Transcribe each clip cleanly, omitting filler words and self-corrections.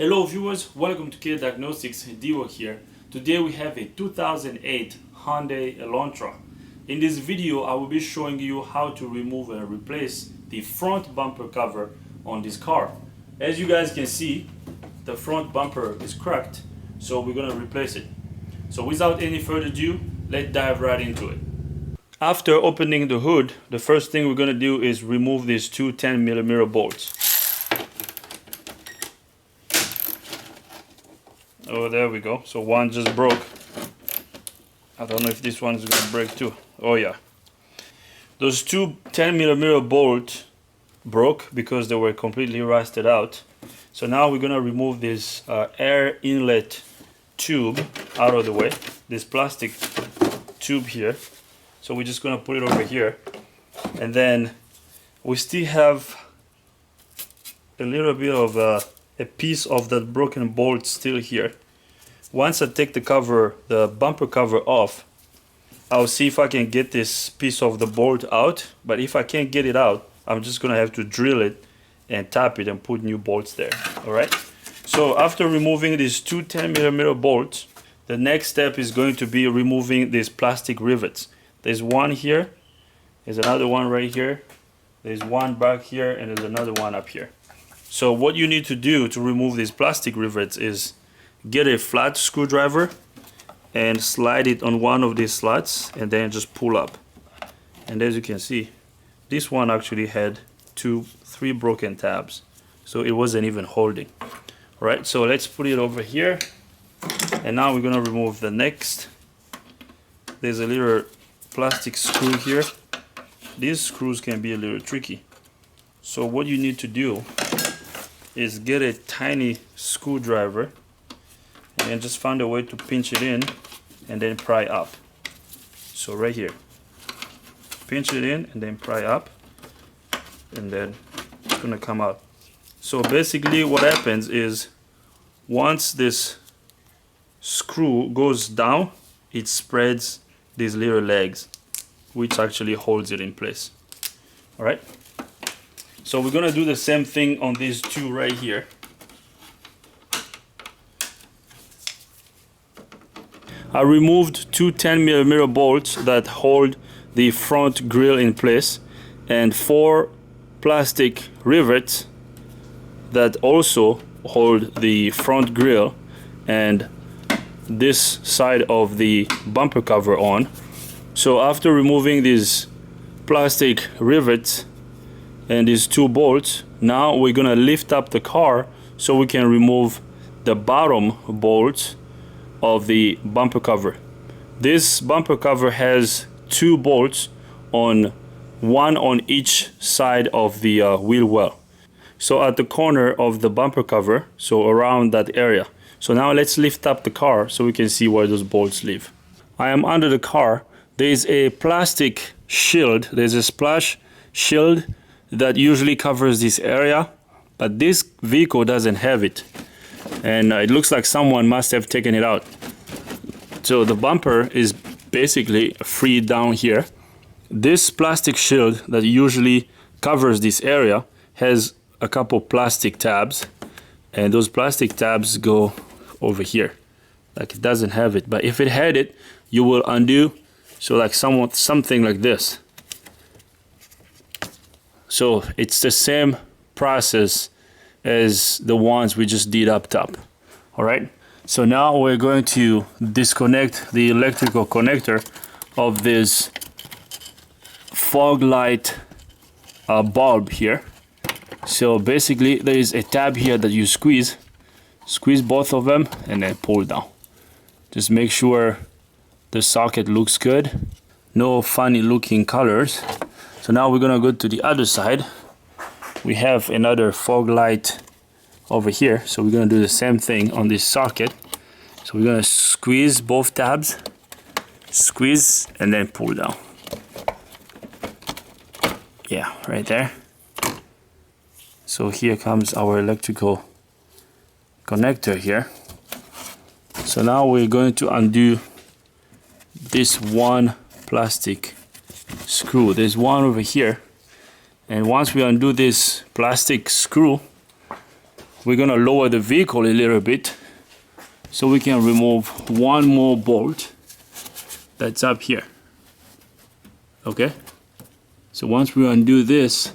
Hello viewers, welcome to K Diagnostics, Dio here. Today we have a 2008 Hyundai Elantra. In this video I will be showing you how to remove and replace the front bumper cover on this car. As you guys can see, the front bumper is cracked, so we're gonna replace it. So without any further ado, let's dive right into it. After opening the hood, the first thing we're gonna do is remove these two 10mm bolts. Oh, there we go. So one just broke. I don't know if this one is gonna break too. Oh yeah. Those two 10mm bolts broke because they were completely rusted out. So now we're gonna remove this air inlet tube out of the way. This plastic tube here. So we're just gonna put it over here. And then we still have a little bit of a piece of that broken bolt still here. Once I take the bumper cover off, I'll see if I can get this piece of the bolt out. But if I can't get it out, I'm just gonna have to drill it and tap it and put new bolts there. All right. So after removing these two 10mm bolts, the next step is going to be removing these plastic rivets. There's one here, there's another one right here, there's one back here, and there's another one up here. So what you need to do to remove these plastic rivets is get a flat screwdriver and slide it on one of these slots and then just pull up. And as you can see, this one actually had three broken tabs, so it wasn't even holding. All right, so let's put it over here, and now we're gonna remove the next. There's a little plastic screw here. These screws can be a little tricky, so what you need to do is get a tiny screwdriver and just find a way to pinch it in and then pry up. So right here, pinch it in and then pry up, and then it's gonna come out. So basically what happens is once this screw goes down, it spreads these little legs, which actually holds it in place. All right, so we're gonna do the same thing on these two right here. I removed two 10mm bolts that hold the front grille in place and four plastic rivets that also hold the front grille and this side of the bumper cover on. So after removing these plastic rivets and these two bolts, now we're gonna lift up the car so we can remove the bottom bolts of the bumper cover. This bumper cover has two bolts on one on each side of the wheel well. So at the corner of the bumper cover, so around that area. So now let's lift up the car so we can see where those bolts live. I am under the car. There is a plastic shield. There's a splash shield that usually covers this area, but this vehicle doesn't have it. And it looks like someone must have taken it out. So the bumper is basically free down here. This plastic shield that usually covers this area has a couple plastic tabs, and those plastic tabs go over here. Like it doesn't have it, but if it had it, you will undo. So like something like this. So it's the same process as the ones we just did up top. All right, so now we're going to disconnect the electrical connector of this fog light bulb here. So basically there is a tab here that you squeeze both of them and then pull down. Just make sure the socket looks good, no funny looking colors. So now we're gonna go to the other side. We have another fog light over here, so we're gonna do the same thing on this socket. So we're gonna squeeze both tabs, squeeze and then pull down. Yeah, right there. So here comes our electrical connector here. So now we're going to undo this one plastic screw. There's one over here, and once we undo this plastic screw, we're gonna lower the vehicle a little bit so we can remove one more bolt that's up here. Okay, so once we undo this,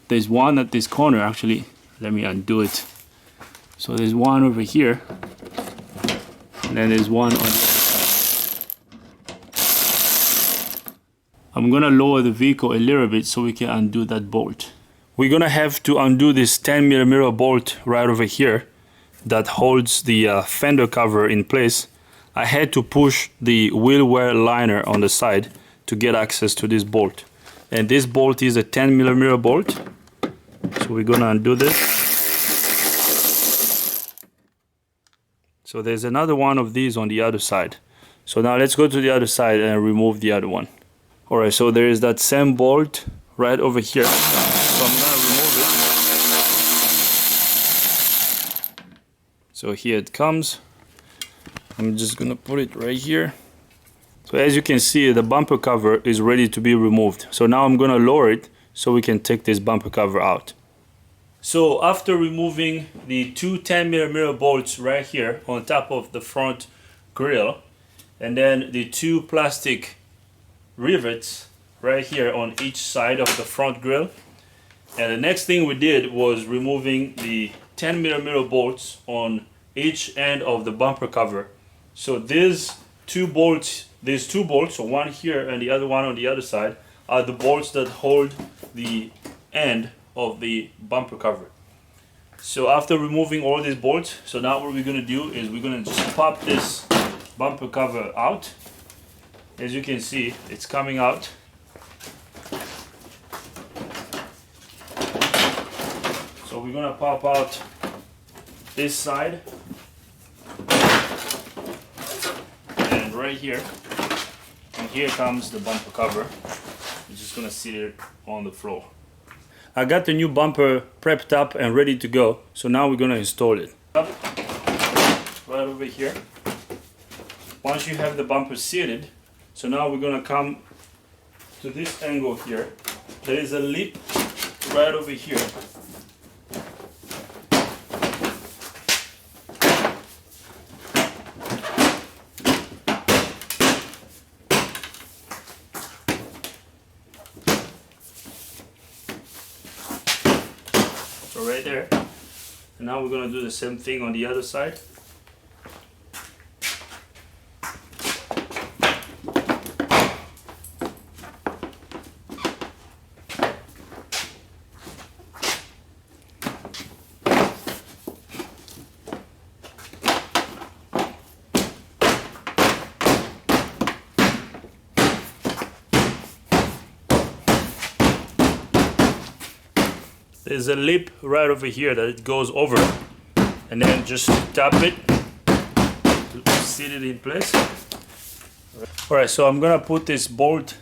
there's one at this corner. Actually, let me undo it. So there's one over here, and then there's one on the other side. I'm gonna lower the vehicle a little bit so we can undo that bolt. We're gonna have to undo this 10mm bolt right over here that holds the fender cover in place. I had to push the wheel well liner on the side to get access to this bolt. And this bolt is a 10mm bolt. So we're gonna undo this. So there's another one of these on the other side. So now let's go to the other side and remove the other one. All right, so there is that same bolt right over here. So I'm gonna remove it. So here it comes. I'm just gonna put it right here. So as you can see, the bumper cover is ready to be removed. So now I'm gonna lower it so we can take this bumper cover out. So after removing the two 10mm bolts right here on top of the front grille, and then the two plastic rivets right here on each side of the front grille, and the next thing we did was removing the 10mm bolts on each end of the bumper cover. So these two bolts, so one here and the other one on the other side, are the bolts that hold the end of the bumper cover. So after removing all these bolts, so now what we're gonna do is we're gonna just pop this bumper cover out. As you can see, it's coming out. So we're gonna pop out this side and right here, and here comes the bumper cover. We're just gonna sit it on the floor. I got the new bumper prepped up and ready to go, so now we're gonna install it. Right over here. Once you have the bumper seated, so now we're gonna come to this angle here. There is a lip right over here. So right there. And now we're gonna do the same thing on the other side. There's a lip right over here that it goes over, and then just tap it to sit it in place. Alright, so I'm gonna put this bolt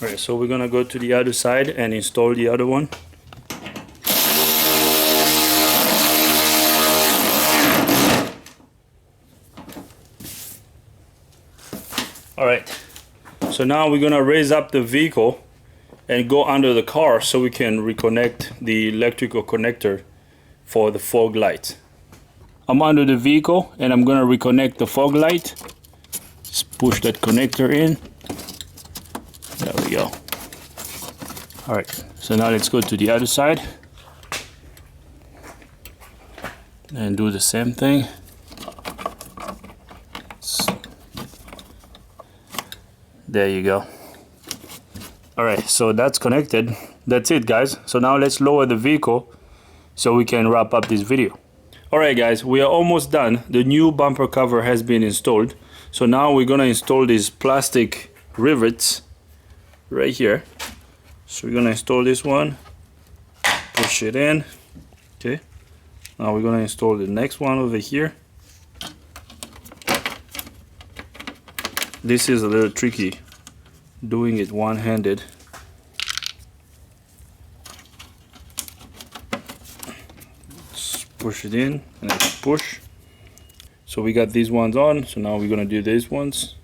Alright, so we're gonna go to the other side and install the other one. Alright, so now we're gonna raise up the vehicle and go under the car so we can reconnect the electrical connector for the fog light. I'm under the vehicle and I'm gonna reconnect the fog light. Just push that connector in. There we go. Alright, so now let's go to the other side and do the same thing. There you go. Alright, so that's connected. That's it, guys. So now let's lower the vehicle so we can wrap up this video. Alright guys, we are almost done. The new bumper cover has been installed. So now we're gonna install these plastic rivets right here. So we're gonna install this one, push it in. Okay, now we're gonna install the next one over here. This is a little tricky, doing it one-handed. push it in and then push. So we got these ones on, so now we're gonna do these ones.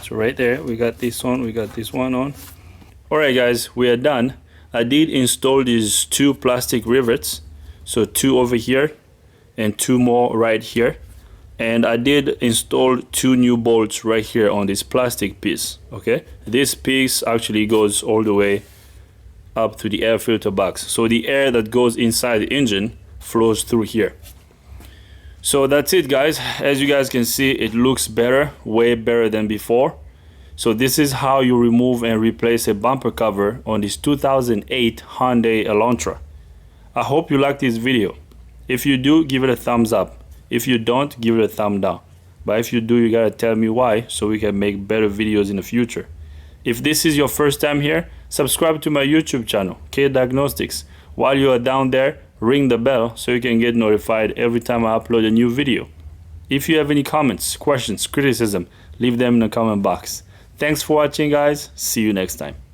So right there, we got this on, we got this one on. Alright guys, we are done. I did install these 2 plastic rivets. So 2 over here and 2 more right here. And I did install 2 new bolts right here on this plastic piece, okay? This piece actually goes all the way up to the air filter box. So the air that goes inside the engine flows through here. So that's it guys. As you guys can see, it looks better, way better than before. So this is how you remove and replace a bumper cover on this 2008 Hyundai Elantra. I hope you liked this video. If you do, give it a thumbs up. If you don't, give it a thumb down. But if you do, you gotta tell me why, so we can make better videos in the future. If this is your first time here, subscribe to my YouTube channel, K Diagnostics. While you are down there, ring the bell so you can get notified every time I upload a new video. If you have any comments, questions, criticism, leave them in the comment box. Thanks for watching guys, see you next time.